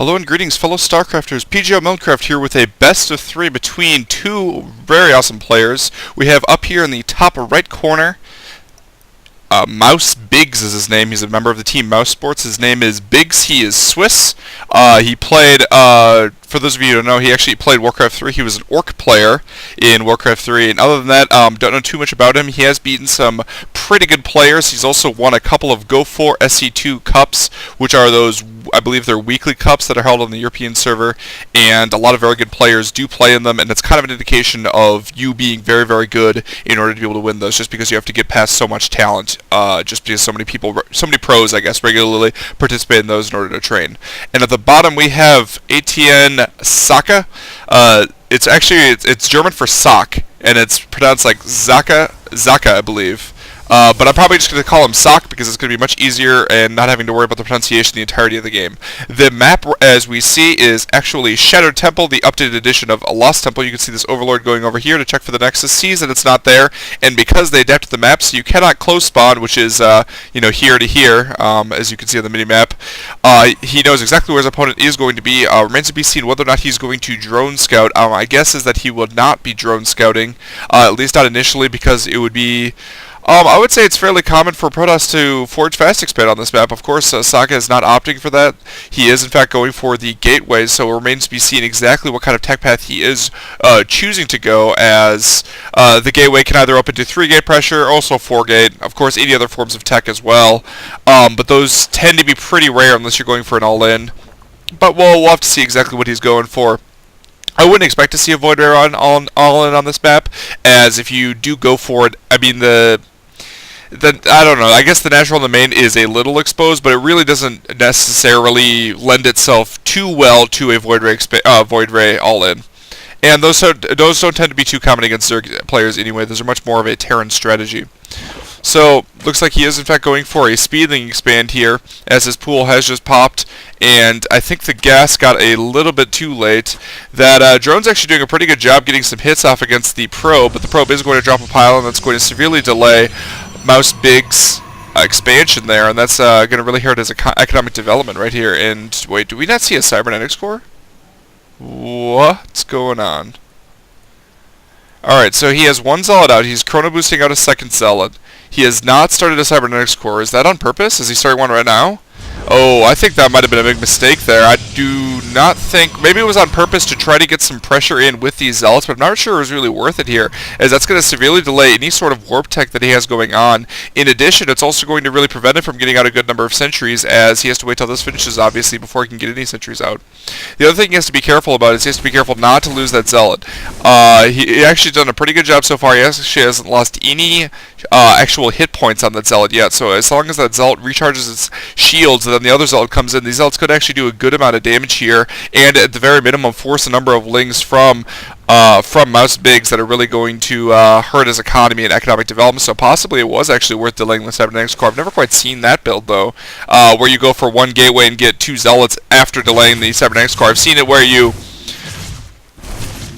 Hello and greetings, fellow StarCrafters. PGO Milcraft here with a best of 3 between two very awesome players. We have up here in the top right corner, mouz biGs is his name. He's a member of the team mouz Sports. His name is biGs. He is Swiss. He played, for those of you who don't know, he actually played Warcraft 3. He was an Orc player in Warcraft 3. And other than that, don't know too much about him. He has beaten some pretty good players. He's also won a couple of Go4 SC2 Cups, which are those, I believe they're weekly cups that are held on the European server. And a lot of very good players do play in them. And it's kind of an indication of you being very, very good in order to be able to win those, just because you have to get past so much talent. Just because so many people, so many pros, I guess, regularly participate in those in order to train. And at the bottom we have aTn Socke. It's German for sock, and it's pronounced like Zaka, I believe. But I'm probably just going to call him Socke because it's going to be much easier and not having to worry about the pronunciation the entirety of the game. The map, as we see, is actually Shattered Temple, the updated edition of a Lost Temple. You can see this Overlord going over here to check for the Nexus, sees that it's not there, and because they adapted the map, so you cannot close spawn, which is here to here, as you can see on the mini-map. He knows exactly where his opponent is going to be. Remains to be seen whether or not he's going to drone scout. My guess is that he will not be drone scouting, at least not initially, because it would be... I would say it's fairly common for Protoss to forge fast expand on this map. Of course, Socke is not opting for that. He is, in fact, going for the gateways, so it remains to be seen exactly what kind of tech path he is choosing to go, as the gateway can either open to 3-gate pressure, also 4-gate, of course, any other forms of tech as well. But those tend to be pretty rare unless you're going for an all-in. But we'll have to see exactly what he's going for. I wouldn't expect to see a Void Ray run all-in on this map, as if you do go for it, I mean, I don't know, I guess the natural in the main is a little exposed, but it really doesn't necessarily lend itself too well to a Void Ray all-in. And those don't tend to be too common against Zerg players anyway. Those are much more of a Terran strategy. So, looks like he is in fact going for a speeding expand here, as his pool has just popped, and I think the gas got a little bit too late. That drone's actually doing a pretty good job getting some hits off against the probe, but the probe is going to drop a pile, and that's going to severely delay mouz biGs expansion there, and that's going to really hurt his economic development right here. And wait, do we not see a cybernetics core? What's going on? Alright, so he has one Zealot out. He's chrono boosting out a second Zealot. He has not started a cybernetics core. Is that on purpose? Is he starting one right now? Oh, I think that might have been a big mistake there. I do not think... Maybe it was on purpose to try to get some pressure in with these Zealots, but I'm not sure it was really worth it here, as that's going to severely delay any sort of warp tech that he has going on. In addition, it's also going to really prevent him from getting out a good number of sentries, as he has to wait till this finishes, obviously, before he can get any sentries out. The other thing he has to be careful about is he has to be careful not to lose that Zealot. He actually done a pretty good job so far. He actually hasn't lost any actual hit points on that Zealot yet, so as long as that Zealot recharges its shields, and then the other Zealot comes in, these Zealots could actually do a good amount of damage here, and at the very minimum force a number of lings from mouz biGs that are really going to hurt his economy and economic development. So possibly it was actually worth delaying the cybernetics core. I've never quite seen that build though, where you go for one gateway and get 2 Zealots after delaying the cybernetics core. I've seen it where you...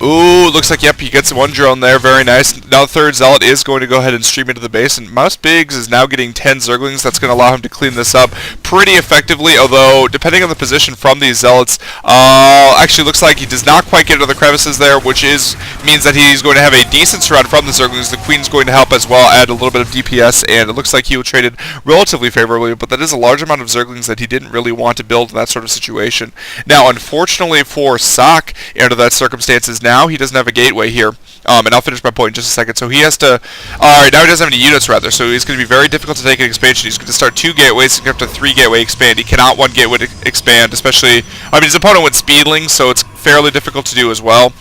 Ooh, looks like, yep, he gets one drone there. Very nice. Now the third Zealot is going to go ahead and stream into the base, and mouz biGs is now getting 10 Zerglings. That's going to allow him to clean this up pretty effectively, although, depending on the position from these Zealots, actually looks like he does not quite get into the crevices there, which means that he's going to have a decent surround from the Zerglings. The Queen's going to help as well, add a little bit of DPS, and it looks like he will trade it relatively favorably, but that is a large amount of Zerglings that he didn't really want to build in that sort of situation. Now, unfortunately for Socke, under that circumstances, now he doesn't have a gateway here, and I'll finish my point in just a second. So he has to, alright, now he doesn't have any units rather, so it's going to be very difficult to take an expansion. He's going to start 2 gateways and get up to 3 gateway expand. He cannot 1 gateway expand, especially, I mean, his opponent went speedling, so it's fairly difficult to do as well.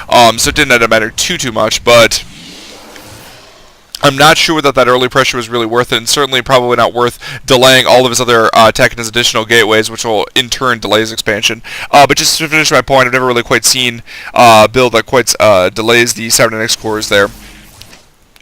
So it didn't matter too much, but I'm not sure that early pressure was really worth it, and certainly probably not worth delaying all of his other tech and his additional gateways, which will in turn delay his expansion. But just to finish my point, I've never really quite seen a build that quite delays the cybernetics cores there.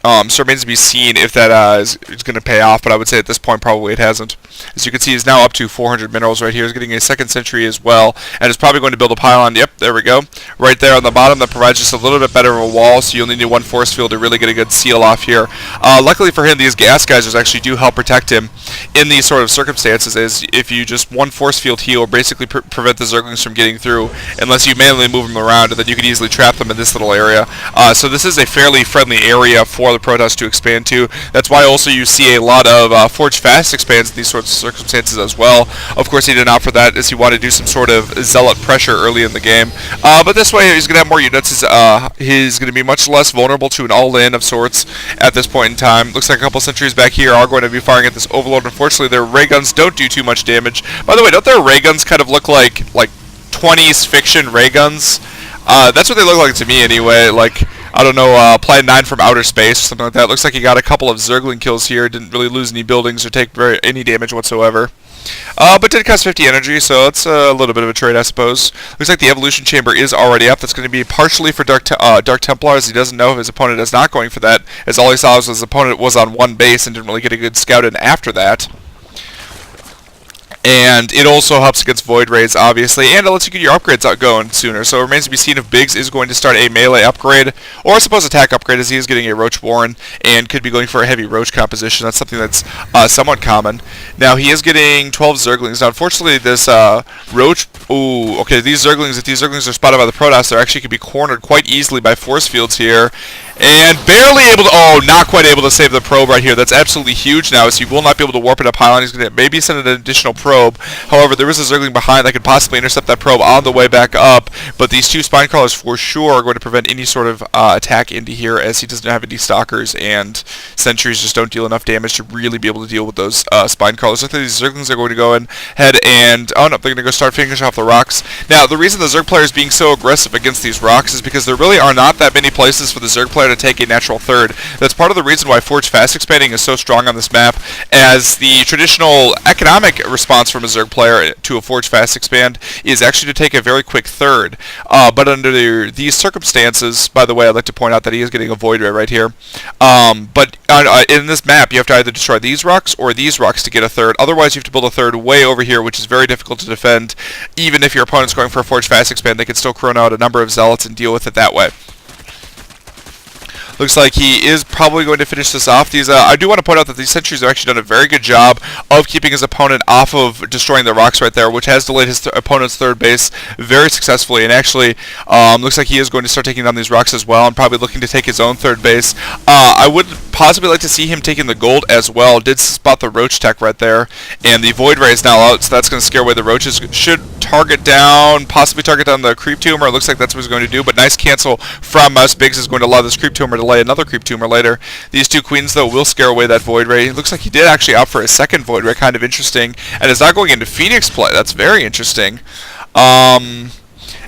So it remains to be seen if that is going to pay off, but I would say at this point probably it hasn't. As you can see, he's now up to 400 minerals right here. He's getting a second century as well, and is probably going to build a pylon. Yep, there we go. Right there on the bottom, that provides just a little bit better of a wall, so you'll need one force field to really get a good seal off here. Luckily for him, these gas geysers actually do help protect him in these sort of circumstances, as if you just one force field heal, basically prevent the Zerglings from getting through, unless you manually move them around, and then you could easily trap them in this little area. So this is a fairly friendly area for the Protoss to expand to. That's why also you see a lot of Forge Fast expands in these sorts of circumstances as well. Of course, he did not opt for that, as he wanted to do some sort of zealot pressure early in the game. But this way, he's going to have more units. He's going to be much less vulnerable to an all-in of sorts at this point in time. Looks like a couple sentries back here are going to be firing at this Overlord. Unfortunately, their ray guns don't do too much damage. By the way, don't their ray guns kind of look like 20s fiction ray guns? That's what they look like to me anyway. Like, I don't know, Plan 9 from outer space or something like that. Looks like he got a couple of Zergling kills here. Didn't really lose any buildings or take any damage whatsoever. But did cost 50 energy, so it's a little bit of a trade, I suppose. Looks like the evolution chamber is already up. That's going to be partially for Dark Templars. He doesn't know if his opponent is not going for that, as all he saw was his opponent was on one base and didn't really get a good scout in after that. And it also helps against Void Rays, obviously, and it lets you get your upgrades out going sooner. So it remains to be seen if biGs is going to start a melee upgrade, or I suppose attack upgrade, as he is getting a Roach Warren, and could be going for a heavy Roach composition. That's something that's somewhat common. Now, he is getting 12 Zerglings. Now, unfortunately, this Roach... Ooh, okay, these Zerglings, if these Zerglings are spotted by the Protoss, they're actually could be cornered quite easily by force fields here. And barely able to... Oh, not quite able to save the probe right here. That's absolutely huge now, as he will not be able to warp it up pylon. He's going to maybe send an additional probe. However, there is a Zergling behind that could possibly intercept that probe on the way back up. But these two Spine Crawlers for sure are going to prevent any sort of attack into here, as he doesn't have any Stalkers, and Sentries just don't deal enough damage to really be able to deal with those Spine Crawlers. I think these Zerglings are going to go ahead and... Oh, no, they're going to go start finishing off the rocks. Now, the reason the Zerg player is being so aggressive against these rocks is because there really are not that many places for the Zerg player to take a natural third. That's part of the reason why Forge Fast expanding is so strong on this map, as the traditional economic response from a Zerg player to a Forge Fast expand is actually to take a very quick third. But under these circumstances, by the way, I'd like to point out that he is getting a Void Ray right here. But in this map, you have to either destroy these rocks or these rocks to get a third. Otherwise, you have to build a third way over here, which is very difficult to defend. Even if your opponent's going for a Forge Fast expand, they can still chrono out a number of Zealots and deal with it that way. Looks like he is probably going to finish this off. I do want to point out that these sentries have actually done a very good job of keeping his opponent off of destroying the rocks right there, which has delayed his opponent's third base very successfully. And actually, looks like he is going to start taking down these rocks as well, and probably looking to take his own third base. I would possibly like to see him taking the gold as well. Did spot the Roach tech right there, and the Void Ray is now out, so that's going to scare away the Roaches. Should possibly target down the Creep Tumor. It looks like that's what he's going to do, but nice cancel from mouz. biGs is going to allow this Creep Tumor to lay another Creep Tumor later. These two Queens, though, will scare away that Void Ray. It looks like he did actually opt for a second Void Ray, kind of interesting, and is not going into Phoenix play. That's very interesting.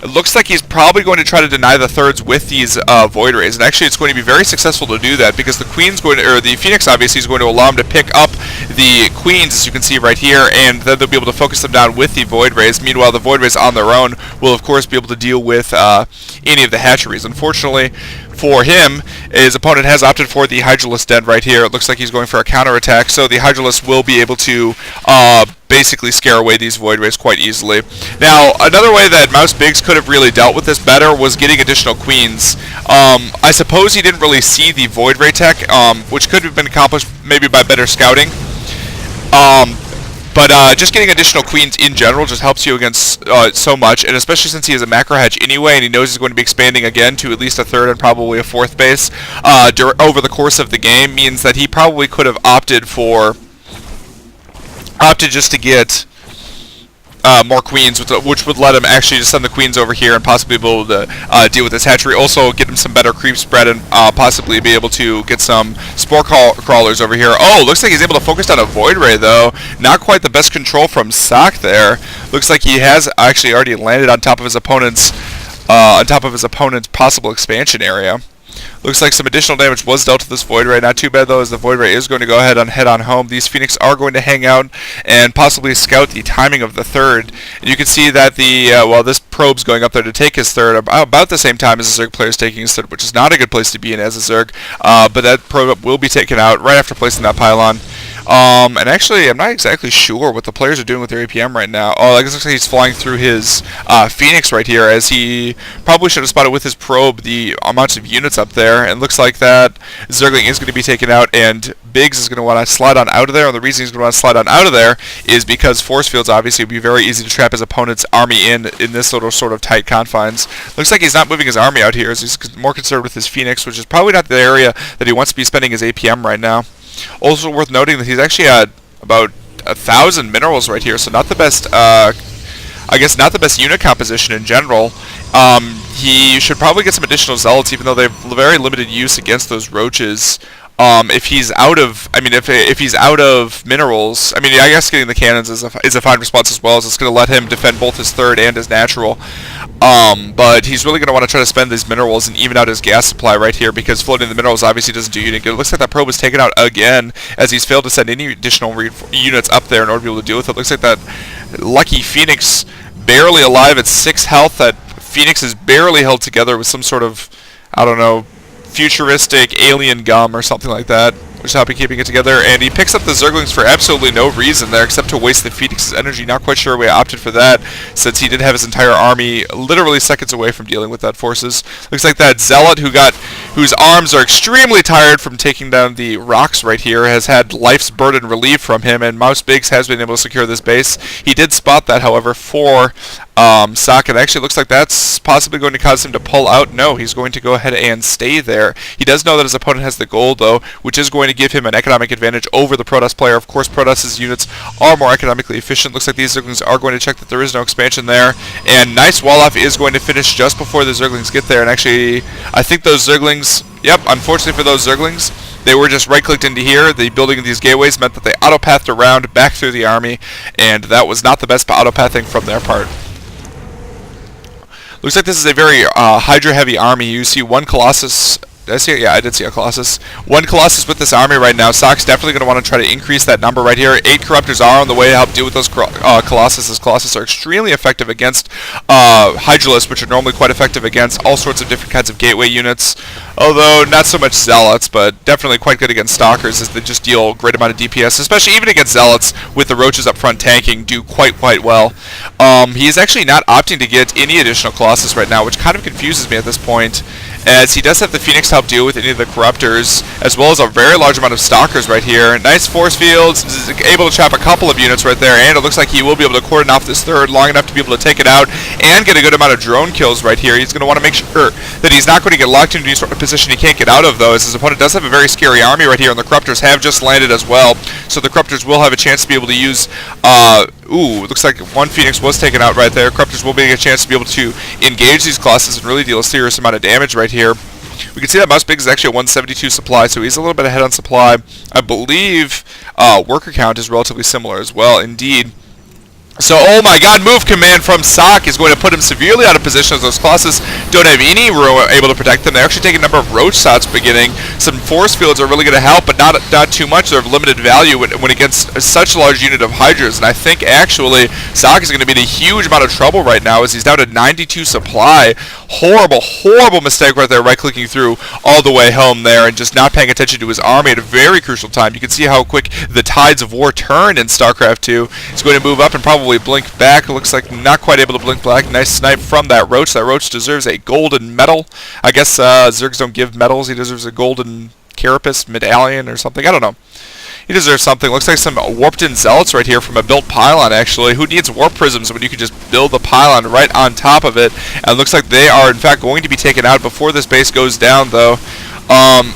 It looks like he's probably going to try to deny the thirds with these Void Rays, and actually it's going to be very successful to do that, because the the Phoenix obviously is going to allow him to pick up the Queens, as you can see right here, and then they'll be able to focus them down with the Void Rays. Meanwhile, the Void Rays on their own will of course be able to deal with any of the hatcheries. Unfortunately for him, his opponent has opted for the Hydralisk Den right here. It looks like he's going for a counterattack, so the Hydralisk will be able to basically scare away these Void Rays quite easily. Now, another way that mouz. biGs could have really dealt with this better was getting additional Queens. I suppose he didn't really see the Void Ray tech, which could have been accomplished maybe by better scouting. But just getting additional Queens in general just helps you against so much, and especially since he has a macro hatch anyway, and he knows he's going to be expanding again to at least a third and probably a fourth base over the course of the game, means that he probably could have opted just to get more Queens, which would let him actually just send the Queens over here and possibly be able to deal with this hatchery. Also, get him some better creep spread and possibly be able to get some Spore Crawlers over here. Oh, looks like he's able to focus down a Void Ray, though. Not quite the best control from Socke there. Looks like he has actually already landed on top of his opponent's possible expansion area. Looks like some additional damage was dealt to this Void Ray. Not too bad though, as the Void Ray is going to go ahead and head on home. These Phoenix are going to hang out and possibly scout the timing of the third. And you can see that this probe's going up there to take his third about the same time as the Zerg player is taking his third, which is not a good place to be in as a Zerg. But that probe will be taken out right after placing that pylon. And actually, I'm not exactly sure what the players are doing with their APM right now. Oh, I guess it looks like he's flying through his Phoenix right here, as he probably should have spotted with his probe the amounts of units up there. And it looks like that Zergling is going to be taken out, and biGs is going to want to slide on out of there. And the reason he's going to want to slide on out of there is because force fields obviously would be very easy to trap his opponent's army in this little sort of tight confines. Looks like he's not moving his army out here, as he's more concerned with his Phoenix, which is probably not the area that he wants to be spending his APM right now. Also worth noting that he's actually at about 1,000 minerals right here, so not the best, I guess not the best unit composition in general. He should probably get some additional zealots, even though they have very limited use against those roaches. If he's out of, if he's out of minerals, I guess getting the cannons is a fine response as well, as it's going to let him defend both his third and his natural. But he's really going to want to try to spend these minerals and even out his gas supply right here, because floating the minerals obviously doesn't do anything good. It looks like that probe was taken out again, as he's failed to send any additional units up there in order to be able to deal with it. Looks like that lucky Phoenix, barely alive at 6 health, that Phoenix is barely held together with some sort of, I don't know, futuristic alien gum or something like that, which is how he's keeping it together. And he picks up the Zerglings for absolutely no reason there, except to waste the Phoenix's energy. Not quite sure we opted for that, since he did have his entire army literally seconds away from dealing with that forces. Looks like that Zealot, whose arms are extremely tired from taking down the rocks right here, has had life's burden relieved from him, and mouz biGs has been able to secure this base. He did spot that, however, for Socke. It actually looks like that's possibly going to cause him to pull out. No, he's going to go ahead and stay there. He does know that his opponent has the gold, though, which is going to give him an economic advantage over the Protoss player. Of course, Protoss's units are more economically efficient. Looks like these Zerglings are going to check that there is no expansion there. And nice wall-off is going to finish just before the Zerglings get there. And actually, I think those Zerglings, yep, unfortunately for those Zerglings, they were just right-clicked into here. The building of these gateways meant that they auto-pathed around back through the army, and that was not the best auto-pathing from their part. Looks like this is a very Hydra-heavy army. You see one Colossus. Did I see it? Yeah, I did see a Colossus. One Colossus with this army right now. Socke's definitely going to want to try to increase that number right here. 8 Corruptors are on the way to help deal with those Colossus. Colossus are extremely effective against Hydralisks, which are normally quite effective against all sorts of different kinds of gateway units. Although not so much Zealots, but definitely quite good against Stalkers, as they just deal a great amount of DPS, especially even against Zealots with the Roaches up front tanking, do quite well. He is actually not opting to get any additional Colossus right now, which kind of confuses me at this point, as he does have the Phoenix to help deal with any of the Corruptors, as well as a very large amount of Stalkers right here. Nice force fields, is able to trap a couple of units right there, and it looks like he will be able to cordon off this third long enough to be able to take it out and get a good amount of drone kills right here. He's going to want to make sure that he's not going to get locked into any sort of position he can't get out of, though, as his opponent does have a very scary army right here, and the Corruptors have just landed as well, so the Corruptors will have a chance to be able to use looks like one Phoenix was taken out right there. Corruptors will be a chance to be able to engage these Colossus and really deal a serious amount of damage right here. We can see that mouz biGs is actually at 172 supply, so he's a little bit ahead on supply. I believe worker count is relatively similar as well, indeed. So, oh my god, move command from Socke is going to put him severely out of position, as those Colossus don't have any room able to protect them. They're actually taking a number of roach shots beginning. Some force fields are really going to help, but not too much. They're of limited value when against such a large unit of Hydras. And I think actually Socke is going to be in a huge amount of trouble right now, as he's down to 92 supply. Horrible mistake right there, right-clicking through all the way home there and just not paying attention to his army at a very crucial time. You can see how quick the tides of war turn in StarCraft 2. He's going to move up and probably blink back. It looks like not quite able to blink back. Nice snipe from that Roach. That Roach deserves a golden medal. I guess Zergs don't give medals. He deserves a golden carapace medallion or something. I don't know. He deserves something. Looks like some warped-in Zealots right here from a built pylon, actually. Who needs warp prisms when you can just build the pylon right on top of it? And it looks like they are, in fact, going to be taken out before this base goes down, though.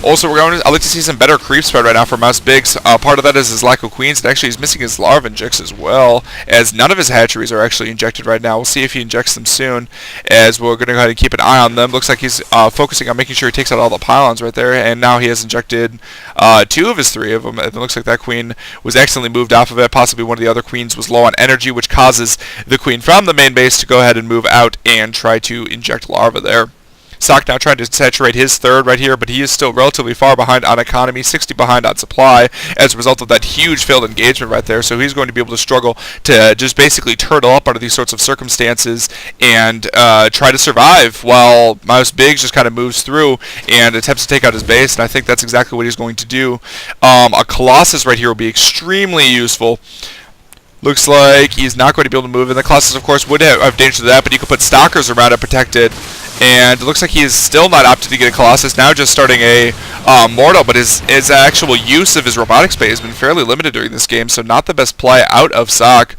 Also, I'd like to see some better creep spread right now for mouz biGs. Part of that is his lack of queens, and actually he's missing his larva injects as well, as none of his hatcheries are actually injected right now. We'll see if he injects them soon, as we're going to go ahead and keep an eye on them. Looks like he's focusing on making sure he takes out all the pylons right there, and now he has injected 2 of his 3 of them. And it looks like that queen was accidentally moved off of it. Possibly one of the other queens was low on energy, which causes the queen from the main base to go ahead and move out and try to inject larva there. Socke now trying to saturate his third right here, but he is still relatively far behind on economy, 60 behind on supply as a result of that huge failed engagement right there. So he's going to be able to struggle to just basically turtle up under these sorts of circumstances and try to survive while mouz biGs just kind of moves through and attempts to take out his base, and I think that's exactly what he's going to do. A Colossus right here will be extremely useful. Looks like he's not going to be able to move, and the Colossus, of course, would have danger to that, but you could put stalkers around it, protect it, and it looks like he is still not opted to get a Colossus, now just starting a Mortal, but his actual use of his robotic space has been fairly limited during this game, so not the best play out of Socke.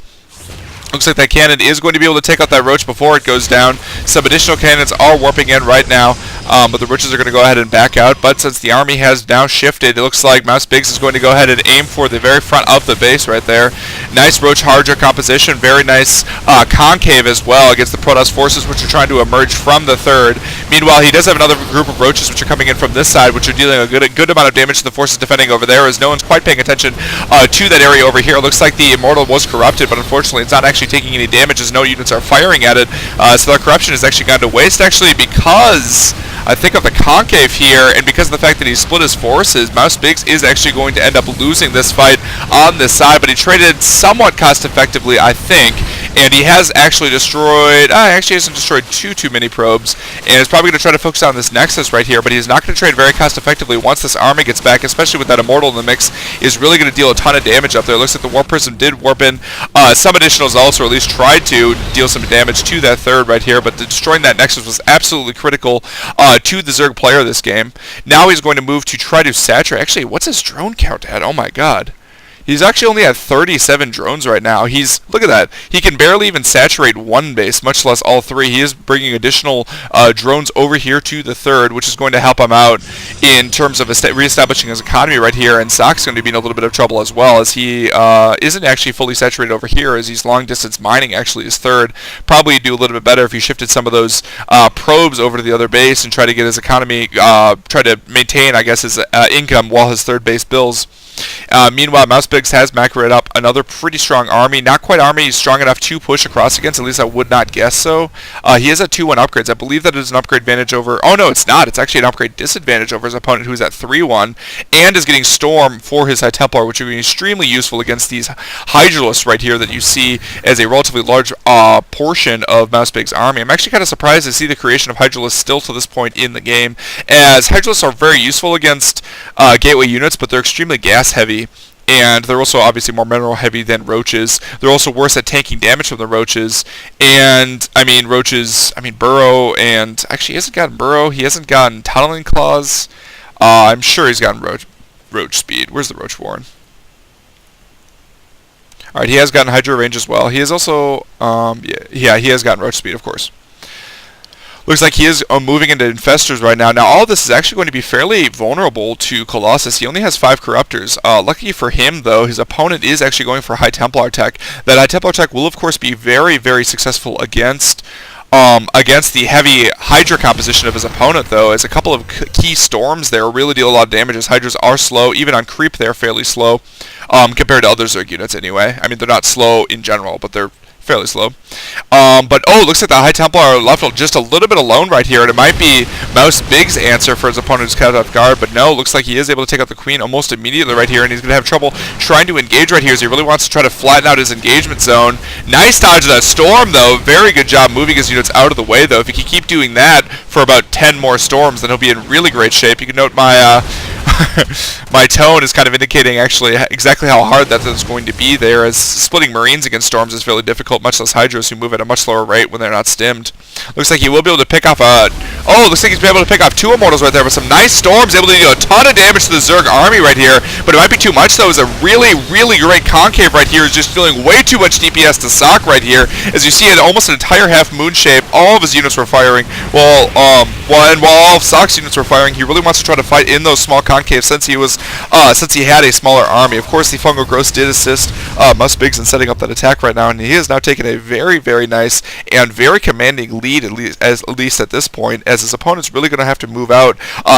Looks like that cannon is going to be able to take out that roach before it goes down. Some additional cannons are warping in right now, but the roaches are going to go ahead and back out. But since the army has now shifted, it looks like mouz biGs is going to go ahead and aim for the very front of the base right there. Nice roach Hydra composition, very nice concave as well against the Protoss forces, which are trying to emerge from the third. Meanwhile, he does have another group of roaches which are coming in from this side, which are dealing a good amount of damage to the forces defending over there, as no one's quite paying attention to that area over here. It looks like the Immortal was corrupted, but unfortunately it's not actually taking any damage as no units are firing at it, so that corruption has actually gone to waste, actually, because I think of the concave here, and because of the fact that he split his forces, mouz biGs is actually going to end up losing this fight on this side, but he traded somewhat cost effectively, I think, and he has actually destroyed, actually hasn't destroyed too many probes, and is probably going to try to focus on this Nexus right here, but he's not going to trade very cost effectively once this army gets back, especially with that Immortal in the mix, is really going to deal a ton of damage up there. It looks like the Warp Prism did warp in some additional Zults, or at least tried to deal some damage to that third right here, but destroying that Nexus was absolutely critical to the Zerg player this game. Now he's going to move to try to saturate. Actually, what's his drone count at? Oh my god. He's actually only at 37 drones right now. Look at that. He can barely even saturate one base, much less all three. He is bringing additional drones over here to the third, which is going to help him out in terms of reestablishing his economy right here. And Socke's going to be in a little bit of trouble as well, as he isn't actually fully saturated over here, as he's long distance mining actually his third. Probably do a little bit better if he shifted some of those probes over to the other base and try to get his economy, try to maintain, I guess, his income while his third base builds. Meanwhile, mouz biGs has macroed up another pretty strong army. Not quite army strong enough to push across against, at least I would not guess so. He is at 2-1 upgrades. I believe that is an upgrade advantage over... Oh, no, it's not. It's actually an upgrade disadvantage over his opponent, who's at 3-1, and is getting Storm for his High Templar, which would be extremely useful against these Hydralisks right here that you see as a relatively large portion of mouz biGs' army. I'm actually kind of surprised to see the creation of Hydralisks still to this point in the game, as Hydralisks are very useful against gateway units, but they're extremely gas heavy, and they're also obviously more mineral heavy than roaches. They're also worse at tanking damage from the roaches, and Burrow, and actually he hasn't gotten Burrow, he hasn't gotten Tunneling Claws. I'm sure he's gotten roach speed. Where's the Roach Warren? Alright, he has gotten Hydra range as well. He is also, he has gotten roach speed, of course. Looks like he is moving into Infestors right now. Now, all of this is actually going to be fairly vulnerable to Colossus. He only has 5 Corruptors. Lucky for him, though, his opponent is actually going for High Templar tech. That High Templar tech will, of course, be very, very successful against the heavy Hydra composition of his opponent, though, as a couple of key Storms there really deal a lot of damage, as Hydras are slow. Even on creep, they're fairly slow, compared to other Zerg units anyway. I mean, they're not slow in general, but they're fairly slow. Looks like the High Templar are left just a little bit alone right here, and it might be mouz biGs' answer for his opponent who's caught off guard, but no, looks like he is able to take out the Queen almost immediately right here, and he's going to have trouble trying to engage right here, as he really wants to try to flatten out his engagement zone. Nice dodge of that Storm, though. Very good job moving his units out of the way, though. If he can keep doing that for about 10 more Storms, then he'll be in really great shape. You can note my my tone is kind of indicating actually exactly how hard that is going to be there, as splitting Marines against Storms is fairly difficult, much less Hydras, who move at a much slower rate when they're not stimmed. Looks like he will be able to pick off looks like he's been able to pick off 2 Immortals right there, with some nice Storms, able to do a ton of damage to the Zerg army right here, but it might be too much, though, as a really, really great concave right here is just dealing way too much DPS to Socke right here, as you see it, almost an entire half moon shape. All of his units were firing, while all of Socke's units were firing. He really wants to try to fight in those small concaves since he had a smaller army. Of course, the Fungal Growth did assist mouz biGs in setting up that attack right now, and he has now taken a very, very nice and very commanding lead, at least at this point, as his opponent's really going to have to move out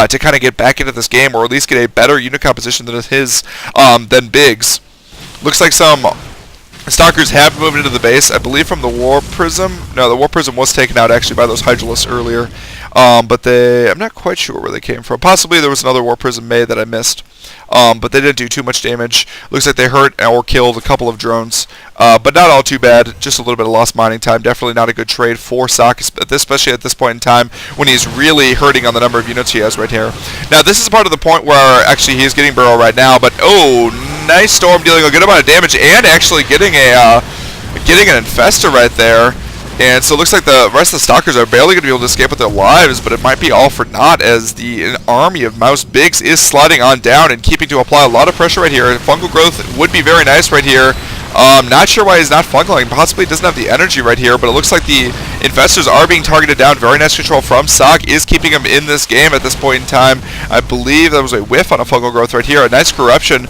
to kind of get back into this game, or at least get a better unit composition than his than biGs. Looks like some Stalkers have moved into the base, I believe, from the War Prism. No, the War Prism was taken out actually by those Hydralisks earlier, but I'm not quite sure where they came from. Possibly there was another War Prism made that I missed, but they didn't do too much damage. Looks like they hurt or killed a couple of drones, but not all too bad. Just a little bit of lost mining time. Definitely not a good trade for Socke, especially at this point in time when he's really hurting on the number of units he has right here. Now this is part of the point where actually he is getting burrow right now, but oh, nice storm dealing a good amount of damage and actually getting an infestor right there. And so it looks like the rest of the Stalkers are barely going to be able to escape with their lives, but it might be all for naught as the army of mouz bigs is sliding on down and keeping to apply a lot of pressure right here. Fungal growth would be very nice right here. Not sure why he's not fungaling. Possibly doesn't have the energy right here, but it looks like the infestors are being targeted down. Very nice control from Socke is keeping him in this game at this point in time. I believe that was a whiff on a fungal growth right here. A nice corruption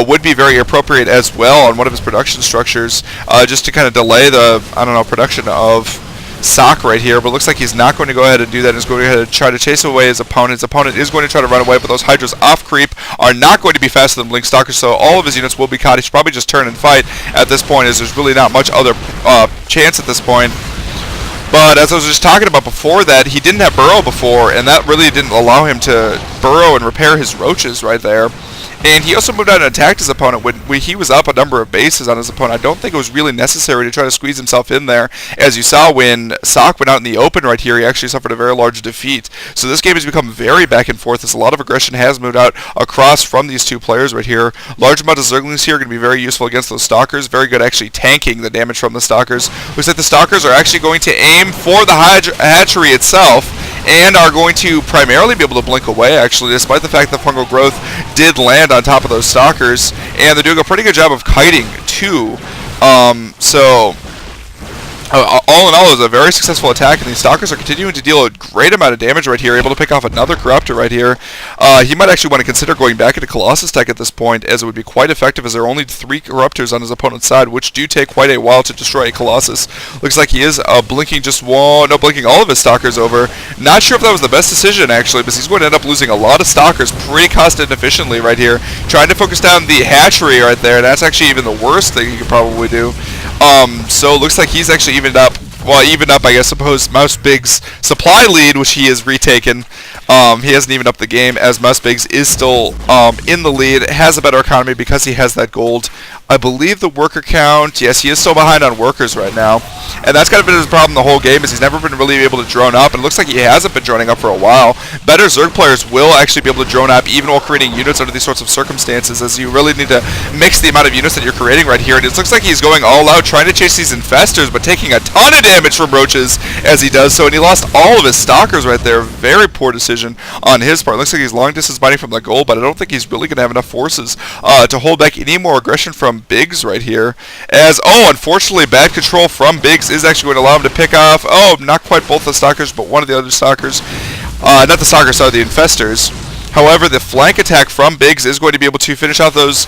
would be very appropriate as well on one of his production structures, just to kind of delay the, I don't know, production of Socke right here, but it looks like he's not going to go ahead and do that. He's going to go ahead and try to chase away his opponent. His opponent is going to try to run away, but those Hydras off creep are not going to be faster than Blink Stalkers, so all of his units will be caught. He should probably just turn and fight at this point, as there's really not much other chance at this point. But as I was just talking about before that, he didn't have burrow before, and that really didn't allow him to burrow and repair his roaches right there. And he also moved out and attacked his opponent when he was up a number of bases on his opponent. I don't think it was really necessary to try to squeeze himself in there. As you saw when Socke went out in the open right here, he actually suffered a very large defeat. So this game has become very back and forth as a lot of aggression has moved out across from these two players right here. Large amount of Zerglings here are going to be very useful against those Stalkers. Very good actually tanking the damage from the Stalkers. Looks like the Stalkers are actually going to aim for the hatchery itself, and are going to primarily be able to blink away, actually, despite the fact that fungal growth did land on top of those Stalkers, and they're doing a pretty good job of kiting, too. All in all, it was a very successful attack, and these Stalkers are continuing to deal a great amount of damage right here, able to pick off another Corruptor right here. He might actually want to consider going back into Colossus tech at this point, as it would be quite effective, as there are only 3 Corruptors on his opponent's side, which do take quite a while to destroy a Colossus. Looks like he is blinking blinking all of his Stalkers over. Not sure if that was the best decision, actually, because he's going to end up losing a lot of Stalkers pretty cost inefficiently right here. Trying to focus down the hatchery right there, and that's actually even the worst thing he could probably do. So it looks like he's actually evened up, I guess, suppose mouz bigs' supply lead, which he has retaken. He hasn't evened up the game, as mouz bigs is still in the lead, has a better economy because he has that gold. I believe the worker count, yes, he is still behind on workers right now. And that's kind of been his problem the whole game, is he's never been really able to drone up, and it looks like he hasn't been droning up for a while. Better Zerg players will actually be able to drone up even while creating units under these sorts of circumstances, as you really need to mix the amount of units that you're creating right here. And it looks like he's going all out trying to chase these infestors, but taking a ton of damage from roaches as he does so, and he lost all of his Stalkers right there. Very poor decision on his part. Looks like he's long distance mining from the goal, but I don't think he's really going to have enough forces to hold back any more aggression from biGs right here. As, unfortunately, bad control from biGs is actually going to allow him to pick off, not quite both the Stalkers, but one of the other Stalkers. Not the Stalkers, sorry, the infestors. However, the flank attack from biGs is going to be able to finish off those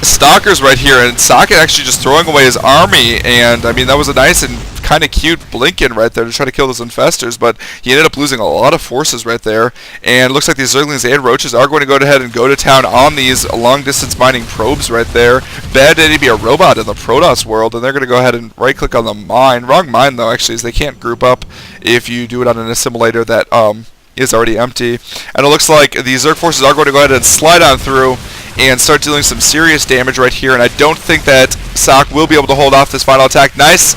Stalkers right here, and Socke actually just throwing away his army, and I mean that was a nice and kind of cute blink-in right there to try to kill those infestors, but he ended up losing a lot of forces right there, and it looks like these Zerglings and roaches are going to go ahead and go to town on these long-distance mining probes right there. Bad day to be a robot in the Protoss world, and they're going to go ahead and right-click on the mine. Wrong mine though, actually, is they can't group up if you do it on an assimilator that is already empty. And it looks like these Zerg forces are going to go ahead and slide on through and start dealing some serious damage right here, and I don't think that Socke will be able to hold off this final attack. Nice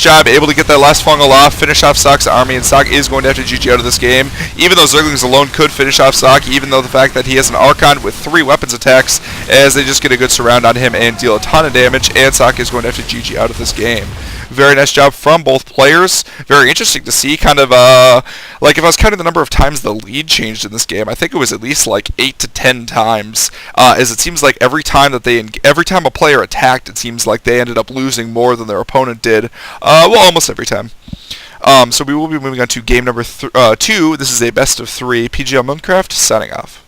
job, able to get that last fungal off, finish off Socke's army, and Socke is going to have to GG out of this game. Even though Zerglings alone could finish off Socke, even though the fact that he has an Archon with 3 weapons attacks, as they just get a good surround on him and deal a ton of damage, and Socke is going to have to GG out of this game. Very nice job from both players. Very interesting to see, kind of, like if I was counting the number of times the lead changed in this game, I think it was at least like 8 to 10 times, as it seems like every time a player attacked, it seems like they ended up losing more than their opponent did. Well, almost every time. So we will be moving on to game number 2. This is a best of 3. PGL Minecraft signing off.